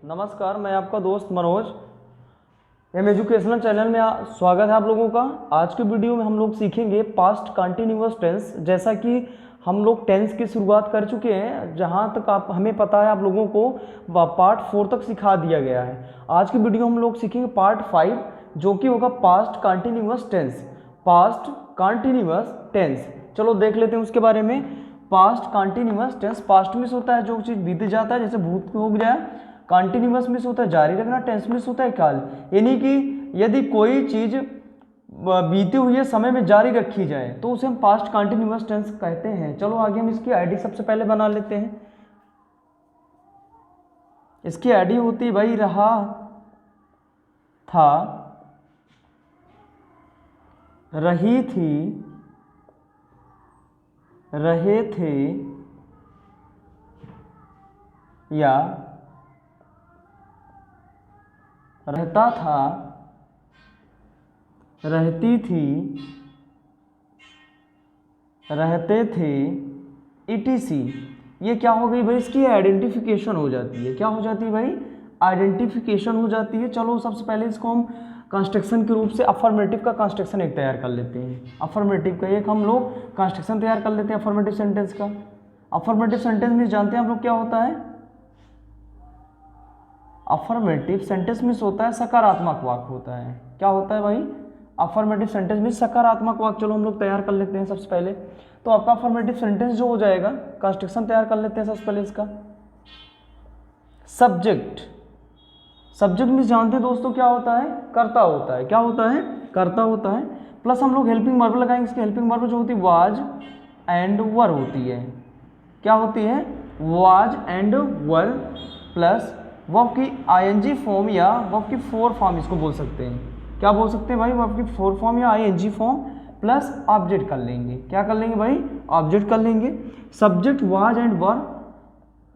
नमस्कार, मैं आपका दोस्त मनोज। एम एजुकेशनल चैनल में स्वागत है आप लोगों का। आज के वीडियो में हम लोग सीखेंगे पास्ट कंटिन्यूअस टेंस। जैसा कि हम लोग टेंस की शुरुआत कर चुके हैं, जहां तक आप हमें पता है आप लोगों को पार्ट 4 तक सिखा दिया गया है। आज की वीडियो हम लोग सीखेंगे पार्ट 5, जो कि होगा past continuous tense. Past continuous tense, चलो देख लेते हैं उसके बारे में। पास्ट कंटिन्यूअस टेंस, पास्ट में होता है जो चीज़ बीत जाता है, जैसे भूत हो गया। कंटिन्यूअस मिस होता है जारी रखना, टेंस मिस होता है काल, यानी कि यदि कोई चीज बीते हुए समय में जारी रखी जाए तो उसे हम पास्ट कंटिन्यूअस टेंस कहते हैं। चलो आगे हम इसकी आईडी सबसे पहले बना लेते हैं। इसकी आईडी होती है भाई रहा था, रही थी, रहे थे, या रहता था, रहती थी, रहते थे, etc। ये क्या हो गई भाई, इसकी आइडेंटिफिकेशन हो जाती है। क्या हो जाती है भाई, आइडेंटिफिकेशन हो जाती है। चलो सबसे पहले इसको हम कंस्ट्रक्शन के रूप से अफर्मेटिव का कंस्ट्रक्शन एक तैयार कर लेते हैं। अफर्मेटिव का एक हम लोग कंस्ट्रक्शन तैयार कर लेते हैं अफर्मेटिव सेंटेंस का। अफर्मेटिव सेंटेंस में जानते हैं हम लोग क्या होता है। अफर्मेटिव सेंटेंस में होता है सकारात्मक वाक्य होता है। क्या होता है भाई, अफर्मेटिव सेंटेंस में सकारात्मक वाक्य। चलो हम लोग तैयार कर लेते हैं सबसे पहले। तो आपका अफर्मेटिव सेंटेंस जो हो जाएगा, कंस्ट्रक्शन तैयार कर लेते हैं सबसे पहले इसका। सब्जेक्ट, सब्जेक्ट में जानते हैं दोस्तों क्या होता है, कर्ता होता है। क्या होता है, कर्ता होता है। प्लस हम लोग हेल्पिंग वर्ब लगाएंगे। इसकी हेल्पिंग वर्ब जो होती है वाज एंड वर होती है। क्या होती है, was and were, plus verb की आईएनजी फॉर्म या वर्ब की फोर फॉर्म इसको बोल सकते हैं। क्या बोल सकते हैं भाई, वर्ब की फोर फॉर्म या आईएनजी फॉर्म, प्लस ऑब्जेक्ट कर लेंगे। क्या कर लेंगे भाई, ऑब्जेक्ट कर लेंगे। Subject was and were,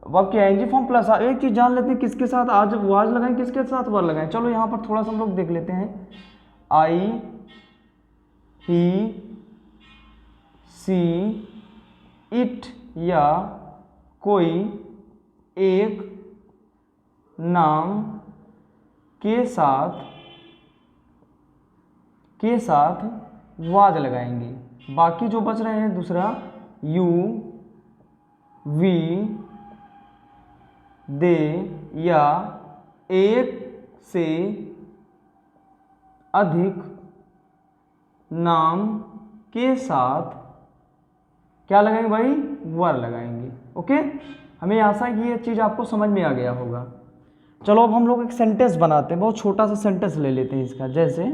verb की आईएनजी फॉर्म प्लस। एक चीज जान लेते हैं किसके साथ आज वाज लगाएं, किसके साथ वर लगाएं। चलो यहाँ पर थोड़ा सा हम लोग देख लेते हैं। आई, ही, सी, इट या कोई एक नाम के साथ वाज लगाएंगे। बाकी जो बच रहे हैं दूसरा यू, वी, दे या एक से अधिक नाम के साथ क्या लगाएंगे भाई, वर लगाएंगे। ओके, हमें आशा है कि ये चीज़ आपको समझ में आ गया होगा। चलो अब हम लोग एक सेंटेंस बनाते हैं। बहुत छोटा सा सेंटेंस ले लेते हैं इसका। जैसे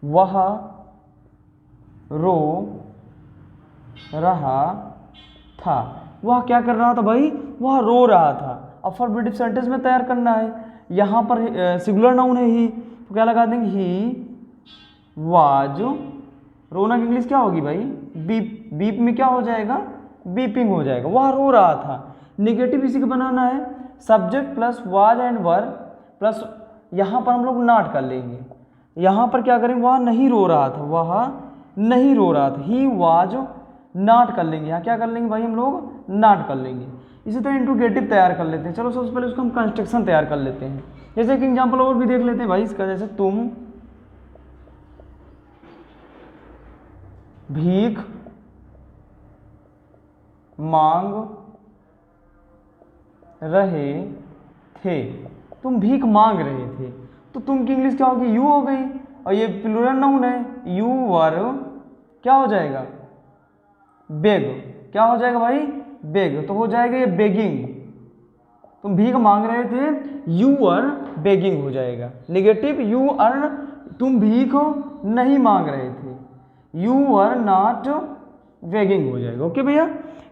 वह रो रहा था। वह क्या कर रहा था भाई, वह रो रहा था। अफर्मेटिव सेंटेंस में तैयार करना है। यहाँ पर सिंगुलर नाउन है ही, तो क्या लगा देंगे, ही वाज। रोना की इंग्लिश क्या होगी भाई, बीप। बीप में क्या हो जाएगा, बीपिंग हो जाएगा। वह रो रहा था। निगेटिव इसी का बनाना है, subject plus was and were, plus यहाँ पर हम लोग नॉट कर लेंगे। यहाँ पर क्या करेंगे, वह नहीं रो रहा था, वह नहीं रो रहा था। ही वाज नॉट कर लेंगे। यहाँ क्या कर लेंगे भाई, हम लोग नॉट कर लेंगे। इसी तरह इंट्रोगेटिव तैयार कर लेते हैं। चलो सबसे पहले उसको हम कंस्ट्रक्शन तैयार कर लेते हैं। जैसे एक एग्जाम्पल और भी देख लेते हैं भाई इसका। जैसे तुम भीख मांग रहे थे। तुम भीख मांग रहे थे, तो तुम की इंग्लिश क्या होगी, यू हो गई। और ये प्लूरल नाउन है, यू वर क्या हो जाएगा, बेग। क्या हो जाएगा भाई, बेग। तो हो जाएगा ये बेगिंग। तुम भीख मांग रहे थे, यू वर बेगिंग हो जाएगा। नेगेटिव, यू आर, तुम भीख नहीं मांग रहे थे, यू आर नॉट बेगिंग हो जाएगा। ओके भैया,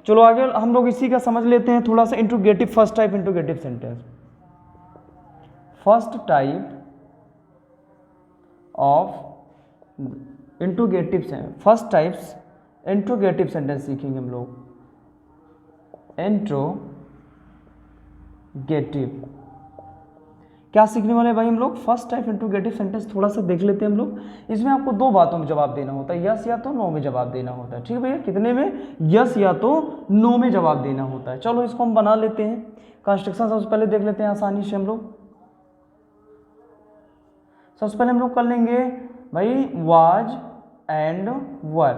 चलो आगे हम लोग इसी का समझ लेते हैं थोड़ा सा। Interrogative, first type interrogative sentence. First type of interrogative sentence, first types interrogative sentence सीखेंगे हम लोग। इंट्रोगेटिव क्या सीखने वाले भाई हम लोग, फर्स्ट टाइप इंट्रोगेटिव सेंटेंस थोड़ा सा देख लेते हैं हम लोग। इसमें आपको 2 बातों में जवाब देना होता है, यस या तो नो में जवाब देना होता है। ठीक है भैया, कितने में, यस या तो नो में जवाब देना होता है। चलो इसको हम बना लेते हैं। कंस्ट्रक्शन सबसे पहले देख लेते हैं आसानी से हम लोग। सबसे पहले हम लोग कर लेंगे भाई was and were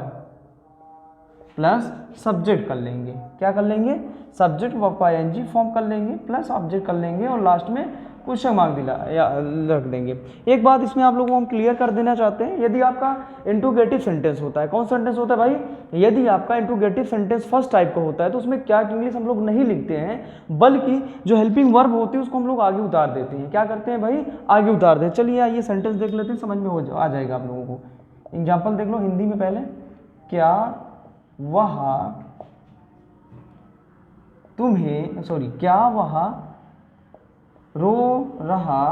plus subject कर लेंगे। क्या कर लेंगे, सब्जेक्ट वर्ब का आईएनजी फॉर्म कर लेंगे प्लस ऑब्जेक्ट कर लेंगे और लास्ट में क्वेश्चन मार्क दिला या रख देंगे। एक बात इसमें आप लोगों को हम क्लियर कर देना चाहते हैं, यदि आपका इंट्रोगेटिव सेंटेंस होता है, कौन सेंटेंस होता है भाई, यदि आपका इंट्रोगेटिव सेंटेंस फर्स्ट टाइप का होता है तो उसमें क्या इंग्लिश हम लोग नहीं लिखते हैं, बल्कि जो हेल्पिंग वर्ब होती है उसको हम लोग आगे उतार देते हैं। क्या करते हैं भाई, आगे उतार देते हैं। चलिए आइए सेंटेंस देख लेते हैं, समझ में आ जाएगा आप लोगों को। एग्जाम्पल देख लो हिंदी में पहले, क्या वह तुम्हें, सॉरी, क्या वह रो रहा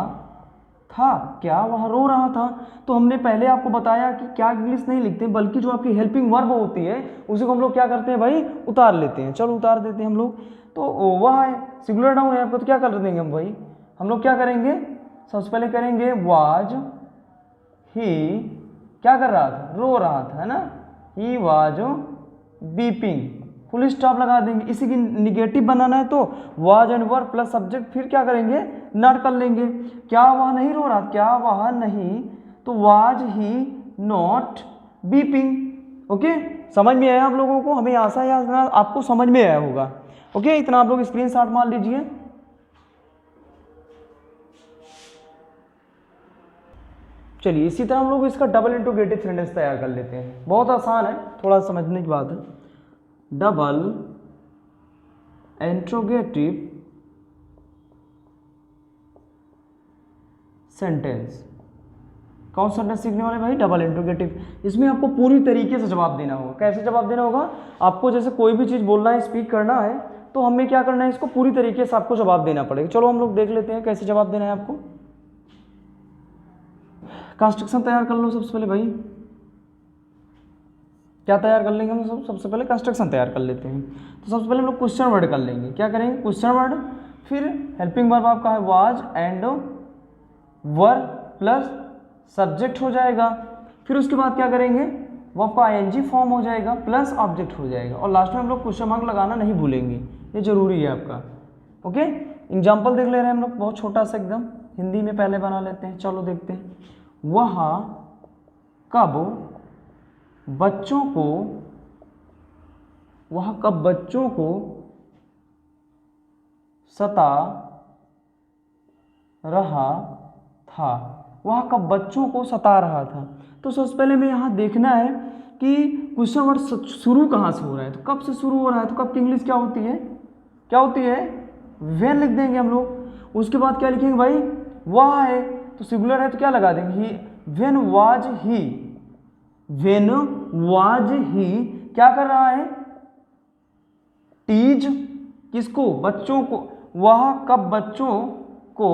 था, क्या वह रो रहा था। तो हमने पहले आपको बताया कि क्या इंग्लिश नहीं लिखते बल्कि जो आपकी हेल्पिंग वर्ब होती है उसी को हम लोग क्या करते हैं भाई, उतार लेते हैं। चलो उतार देते हैं हम लोग। तो वह है सिंगुलर नाउन है आपको, तो क्या कर देंगे हम भाई, हम लोग क्या करेंगे, सबसे पहले करेंगे वाज ही, क्या कर रहा था, रो रहा था, है ना, he was beeping, full stop लगा देंगे। इसी की निगेटिव बनाना है तो was and were plus subject, फिर क्या करेंगे, नॉट कर लेंगे। क्या वह नहीं रो रहा, क्या वह नहीं, तो was he not beeping. Okay, समझ में आया आप लोगों को, हमें आशा है आपको समझ में आया होगा। ओके, इतना आप लोग स्क्रीनशॉट मार लीजिए। चलिए इसी तरह हम लोग इसका डबल इंट्रोगेटिव सेंटेंस तैयार कर लेते हैं। बहुत आसान है, थोड़ा समझने की बात है। डबल इंट्रोगेटिव सेंटेंस, कौन सा सेंटेंस सीखने वाले भाई, डबल इंट्रोगेटिव। इसमें आपको पूरी तरीके से जवाब देना होगा। कैसे जवाब देना होगा, आपको जैसे कोई भी चीज़ बोलना है, स्पीक करना है, तो हमें क्या करना है, इसको पूरी तरीके से आपको जवाब देना पड़ेगा। चलो हम लोग देख लेते हैं कैसे जवाब देना है आपको। कंस्ट्रक्शन तैयार कर लो सबसे पहले भाई। क्या तैयार कर लेंगे हम, सबसे पहले कंस्ट्रक्शन तैयार कर लेते हैं। तो सबसे पहले हम लोग क्वेश्चन वर्ड कर लेंगे। क्या करेंगे, क्वेश्चन वर्ड, फिर हेल्पिंग वर्ब आपका है was and were plus subject हो जाएगा। फिर उसके बाद क्या करेंगे, वर्ब का आईएनजी फॉर्म हो जाएगा प्लस ऑब्जेक्ट हो जाएगा और लास्ट में हम लोग क्वेश्चन मार्क लगाना नहीं भूलेंगे, ये जरूरी है आपका। ओके, एग्जाम्पल देख ले रहे हैं हम लोग, बहुत छोटा सा एकदम, हिंदी में पहले बना लेते हैं। चलो देखते हैं। वह कब बच्चों को सता रहा था। वह कब बच्चों को सता रहा था। तो सबसे पहले हमें यहाँ देखना है कि क्वेश्चन वर्ड शुरू कहाँ से हो रहा है, तो कब से शुरू हो रहा है, तो कब की इंग्लिश क्या होती है, क्या होती है, व्हेन लिख देंगे हम लोग। उसके बाद क्या लिखेंगे भाई, वह है तो सिंगुलर है तो क्या लगा देंगे, he. When was he, when was he क्या कर रहा है, टीज किसको, बच्चों को। वह कब बच्चों को,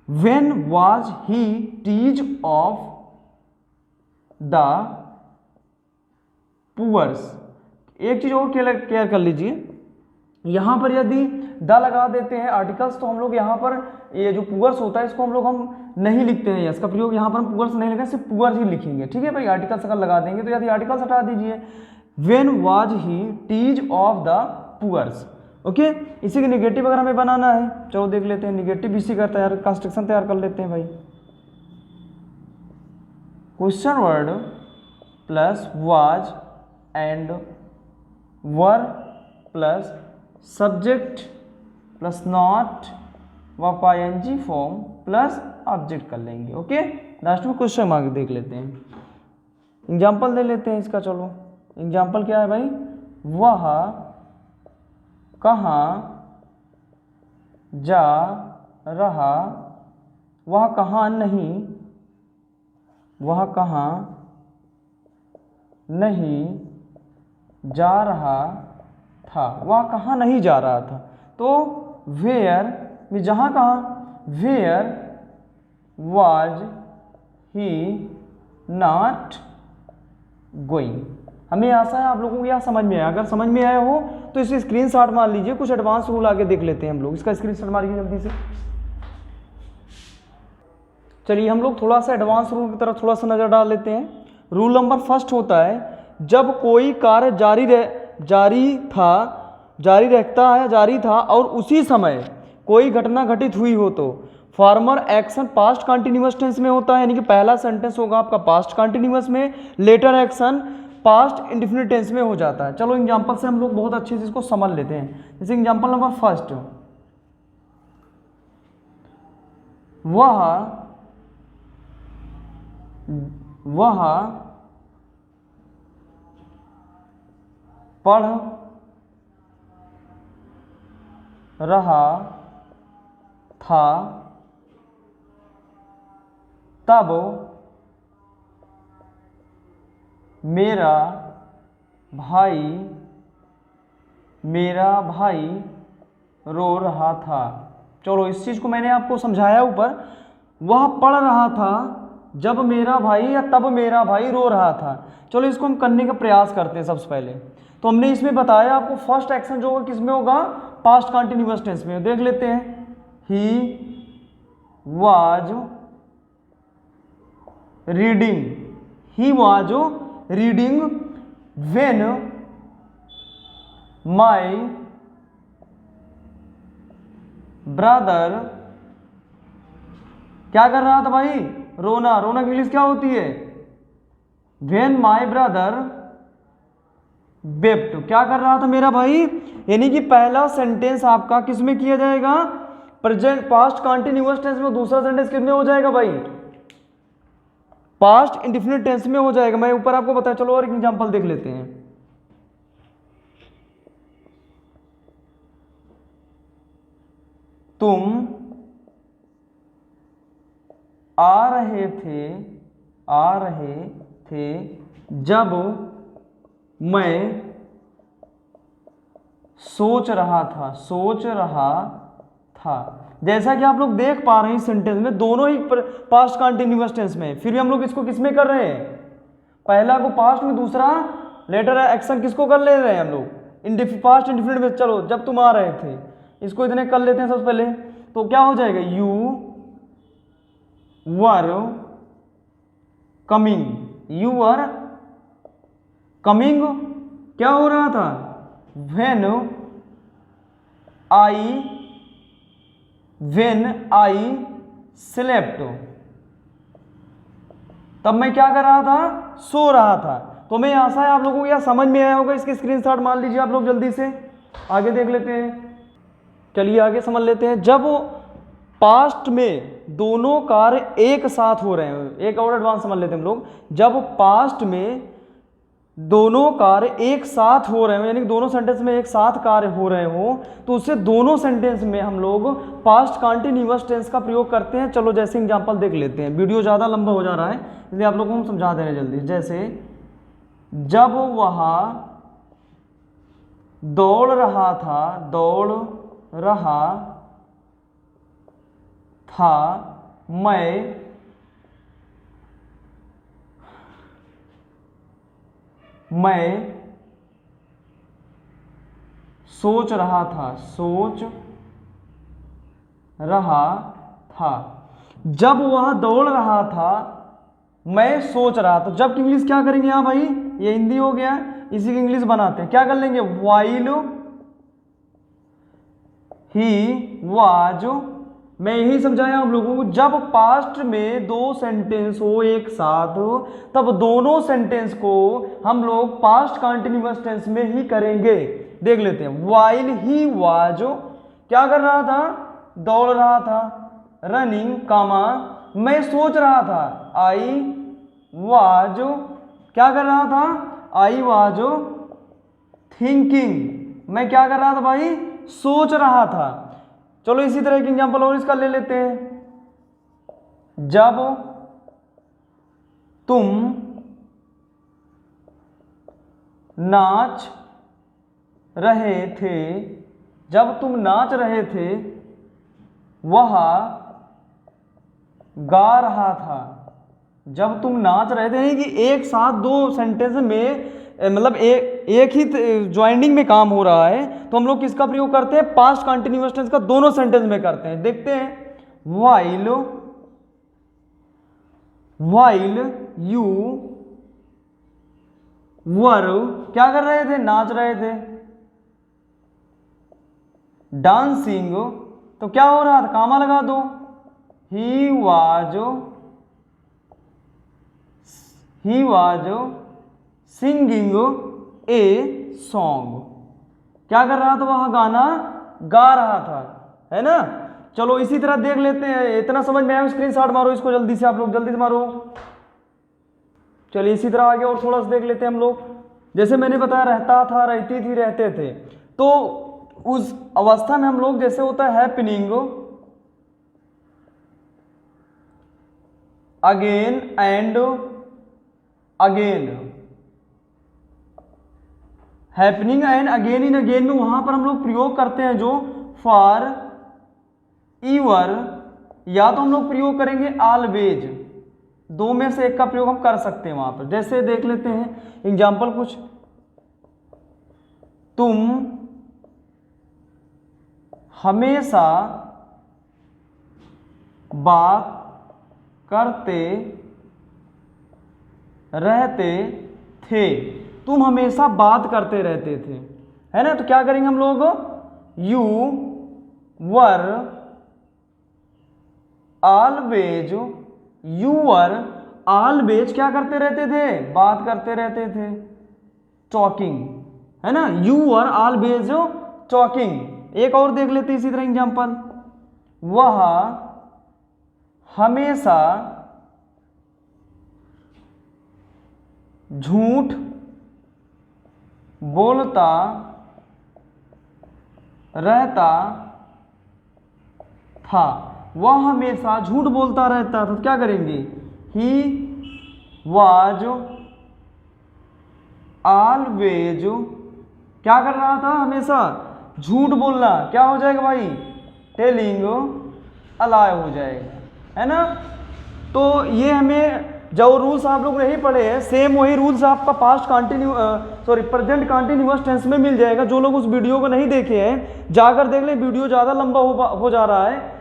when was he tease of the poors. एक चीज और क्लियर कर लीजिए, यहां पर यदि द लगा देते हैं आर्टिकल्स तो हम लोग यहाँ पर ये जो पुअर्स होता है इसको हम नहीं लिखते हैं, इसका प्रयोग यहाँ पर हम पुअर्स नहीं लिखेंगे, सिर्फ पुअर्स ही लिखेंगे। ठीक है भाई, आर्टिकल्स अगर लगा देंगे तो यदि आर्टिकल्स हटा दीजिए, when was he tease of the poors. Okay, इसी का निगेटिव अगर हमें बनाना है, चलो देख लेते हैं निगेटिव इसी का तैयार, कंस्ट्रक्शन तैयार कर लेते हैं भाई। Question word plus was and were plus subject plus not verb का आईएनजी फॉर्म प्लस ऑब्जेक्ट कर लेंगे। ओके, लास्ट में क्वेश्चन मार्क देख लेते हैं। एग्जाम्पल दे लेते हैं इसका। चलो एग्जाम्पल क्या है भाई, वह कहाँ जा रहा, वह कहाँ नहीं, वह कहाँ नहीं जा रहा था, वह कहाँ नहीं जा रहा था। तो वेयर में जहाँ कहाँ, where was he not going. हमें आशा है आप लोगों को यह समझ में आया। अगर समझ में आया हो तो इसे स्क्रीनशॉट मार लीजिए। कुछ एडवांस रूल आगे देख लेते हैं हम लोग। इसका स्क्रीनशॉट मारिए जल्दी से। चलिए हम लोग थोड़ा सा एडवांस रूल की तरफ थोड़ा सा नज़र डाल लेते हैं। रूल नंबर फर्स्ट होता है, जब कोई कार्य जारी था और उसी समय कोई घटना घटित हुई हो तो former action past continuous tense में होता है, यानी कि पहला सेंटेंस होगा आपका पास्ट कंटिन्यूअस में, latter action past indefinite tense में हो जाता है। चलो एग्जांपल से हम लोग बहुत अच्छे से इसको समझ लेते हैं। जैसे एग्जांपल नंबर फर्स्ट, वह पढ़ रहा था तब मेरा भाई रो रहा था। चलो इस चीज़ को मैंने आपको समझाया ऊपर, वह पढ़ रहा था जब मेरा भाई या तब मेरा भाई रो रहा था। चलो इसको हम करने का प्रयास करते हैं। सबसे पहले तो हमने इसमें बताया आपको फर्स्ट एक्शन जो होगा किस में होगा, पास्ट कंटिन्यूअस टेंस में। देख लेते हैं, he was reading when my brother, क्या कर रहा था भाई, रोना की इंग्लिश क्या होती है, व्हेन माय ब्रदर वेप्ट, क्या कर रहा था मेरा भाई, यानी कि पहला सेंटेंस आपका किस में किया जाएगा, प्रेजेंट पास्ट कंटिन्यूअस टेंस में। दूसरा सेंटेंस किस में हो जाएगा भाई, पास्ट इंडेफिनिट टेंस में हो जाएगा। मैं ऊपर आपको बताया। चलो और एक एग्जांपल देख लेते हैं। तुम आ रहे थे जब मैं सोच रहा था। जैसा कि आप लोग देख पा रहे हैं इस सेंटेंस में दोनों ही पास्ट कंटिन्यूअस टेंस में, फिर भी हम लोग इसको किस में कर रहे हैं, पहला को पास्ट में, दूसरा लेटर एक्शन किसको कर ले रहे हैं हम लोग, पास्ट इंडेफिनिट में। चलो जब तुम आ रहे थे, इसको इतने कर लेते हैं सबसे पहले। तो क्या हो जाएगा, यू वर कमिंग, क्या हो रहा था, व्हेन आई स्लेप्ट, तब मैं क्या कर रहा था, सो रहा था। तो मैं आशा है आप लोगों को यह समझ में आया होगा। इसके स्क्रीनशॉट मान लीजिए आप लोग जल्दी से। आगे देख लेते हैं, चलिए आगे समझ लेते हैं। जब पास्ट में दोनों कार्य एक साथ हो रहे हैं, एक और एडवांस समझ लेते हैं हम लोग। जब पास्ट में दोनों कार्य एक साथ हो रहे हो, यानी कि दोनों सेंटेंस में एक साथ कार्य हो रहे हो, तो उससे दोनों सेंटेंस में हम लोग पास्ट कंटिन्यूअस टेंस का प्रयोग करते हैं। चलो जैसे एग्जांपल देख लेते हैं। वीडियो ज़्यादा लंबा हो जा रहा है इसलिए आप लोगों को हम समझा दे रहे हैं जल्दी। जैसे जब वह दौड़ रहा था मैं सोच रहा था। जब वह दौड़ रहा था मैं सोच रहा था। जब की इंग्लिश क्या करेंगे यहाँ भाई, ये हिंदी हो गया, इसी की इंग्लिश बनाते हैं। क्या कर लेंगे, वाइल ही वाज, मैं यही समझाया आप लोगों को। जब पास्ट में दो सेंटेंस हो एक साथ, तब दोनों सेंटेंस को हम लोग पास्ट कंटिन्यूअस टेंस में ही करेंगे। देख लेते हैं, वाइल ही वाज, क्या कर रहा था, दौड़ रहा था, रनिंग कामा, मैं सोच रहा था, आई वाज, क्या कर रहा था, आई वाज थिंकिंग, मैं क्या कर रहा था भाई, सोच रहा था। चलो इसी तरह की एग्जांपल और इसका ले लेते हैं। जब तुम नाच रहे थे वह गा रहा था। जब तुम नाच रहे थे, कि एक साथ दो सेंटेंस में मतलब एक ही ज्वाइनिंग में काम हो रहा है, तो हम लोग किसका प्रयोग करते हैं, पास्ट कंटिन्यूअस टेंस का दोनों सेंटेंस में करते हैं। देखते हैं, वाइल while you were, क्या कर रहे थे, नाच रहे थे, dancing, तो क्या हो रहा था, कामा लगा दो, he was singing a song, क्या कर रहा था, वह गाना गा रहा था, है ना। चलो इसी तरह देख लेते हैं, इतना समझ में आया, स्क्रीनशॉट मारो इसको जल्दी से, आप लोग जल्दी से मारो। चलिए इसी तरह आगे और थोड़ा सा देख लेते हैं हम लोग। जैसे मैंने बताया रहता था, रहती थी, रहते थे, तो उस अवस्था में हम लोग, जैसे होता है happening, again and again, happening and again in again में वहां पर हम लोग प्रयोग करते हैं जो फॉर ईवर, या तो हम लोग प्रयोग करेंगे ऑलवेज, दो में से एक का प्रयोग हम कर सकते हैं वहां पर। जैसे देख लेते हैं एग्जाम्पल कुछ, तुम हमेशा बात करते रहते थे, तुम हमेशा बात करते रहते थे, है ना। तो क्या करेंगे हम लोग, you were always, you were always क्या करते रहते थे, बात करते रहते थे, टॉकिंग, है ना, यू वर ऑलवेज टॉकिंग। एक और देख लेते इसी तरह एग्जांपल, वह हमेशा झूठ बोलता रहता था, वह हमेशा झूठ बोलता रहता था, तो क्या करेंगे, ही वाज ऑलवेज, क्या कर रहा था, हमेशा झूठ बोलना, क्या हो जाएगा भाई, टेलिंग अलाय हो जाएगा, है ना। तो ये हमें जो रूल्स आप लोग नहीं पढ़े हैं, सेम वही रूल्स आपका पास्ट प्रेजेंट कंटिन्यूअस टेंस में मिल जाएगा। जो लोग उस वीडियो को नहीं देखे हैं जाकर देख ले, वीडियो ज़्यादा लंबा हो जा रहा है।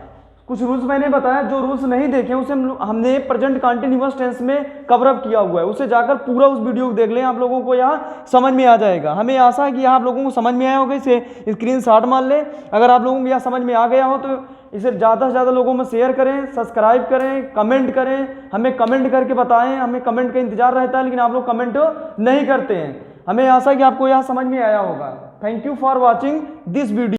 कुछ रूल्स मैंने बताया, जो रूल्स नहीं देखे उसे हमने प्रेजेंट कंटिन्यूअस टेंस में कवर अप किया हुआ है, उसे जाकर पूरा उस वीडियो को देख लें, आप लोगों को यहाँ समझ में आ जाएगा। हमें आशा है कि यहाँ आप लोगों को समझ में आया होगा, इसे स्क्रीनशॉट मार लें। अगर आप लोगों को यहाँ समझ में आ गया हो तो इसे ज़्यादा से ज़्यादा लोगों में शेयर करें, सब्सक्राइब करें, कमेंट करें, हमें कमेंट करके बताएं, हमें कमेंट का इंतजार रहता है, लेकिन आप लोग कमेंट नहीं करते हैं। हमें आशा है कि आपको यह समझ में आया होगा। Thank you for watching this video.